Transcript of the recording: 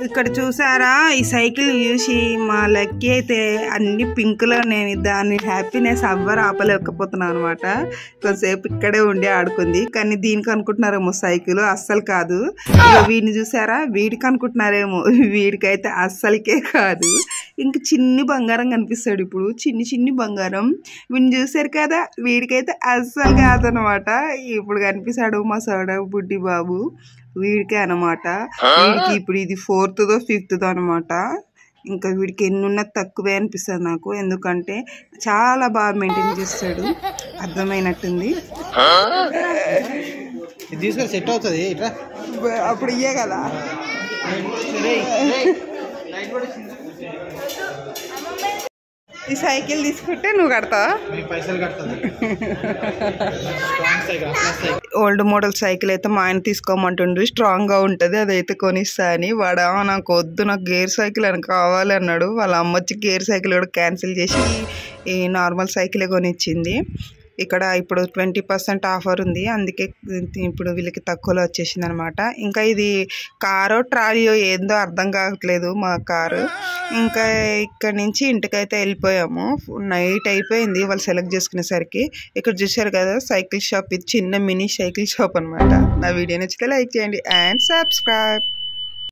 ఇక్కడ చూసారా ఈ సైకిల్ చూసి మా లక్కీ అయితే అన్ని పింక్లో నేను దాన్ని హ్యాపీనెస్ అవ్వరు ఆపలేకపోతున్నాను అనమాట. కొంతసేపు ఇక్కడే ఉండి ఆడుకుంది. కానీ దీనికి అనుకుంటున్నారేమో సైకిల్, అస్సలు కాదు. వీడిని చూసారా, వీడికి అనుకుంటున్నారేమో, వీడికైతే అస్సలకే కాదు. ఇంక చిన్ని బంగారం కనిపిస్తాడు ఇప్పుడు, చిన్ని బంగారం. వీడిని చూసారు కదా, వీడికైతే అస్సలు కాదనమాట. ఇప్పుడు కనిపిస్తాడు మా సోడ బుడ్డి బాబు, వీడికే అనమాట. వీడికి ఇప్పుడు ఇది 4th దో 5th దో అనమాట. ఇంకా వీడికి ఎన్నున్నా తక్కువే అనిపిస్తుంది నాకు, ఎందుకంటే చాలా బాగా మెయింటైన్ చేస్తాడు. అర్థమైనట్టుంది. సెట్ అవుతుంది అప్పుడు ఇయ్యే కదా. ఈ సైకిల్ తీసుకుంటే నువ్వు కడతావా? ఓల్డ్ మోడల్ సైకిల్ అయితే మా ఆయన తీసుకోమంటుండ్రు, స్ట్రాంగ్ గా ఉంటది, అదైతే కొనిస్తా అని. వాడు నాకు వద్దు, నాకు గేర్ సైకిల్ అని కావాలి అన్నాడు. వాళ్ళ అమ్మ వచ్చి గేర్ సైకిల్ కూడా క్యాన్సిల్ చేసి ఈ నార్మల్ సైకిలే కొనిచ్చింది. ఇక్కడ ఇప్పుడు 20% ఆఫర్ ఉంది, అందుకే ఇప్పుడు వీళ్ళకి తక్కువలో వచ్చేసింది అనమాట. ఇంకా ఇది కారో ట్రాలీయో ఏందో అర్థం కావట్లేదు మా కారు. ఇంకా ఇక్కడ నుంచి ఇంటికైతే వెళ్ళిపోయాము. నైట్ అయిపోయింది వాళ్ళు సెలెక్ట్ చేసుకునేసరికి. ఇక్కడ చూసారు కదా సైకిల్ షాప్, ఇది చిన్న మినీ సైకిల్ షాప్ అనమాట. నా వీడియో నచ్చితే లైక్ చేయండి అండ్ సబ్స్క్రైబ్.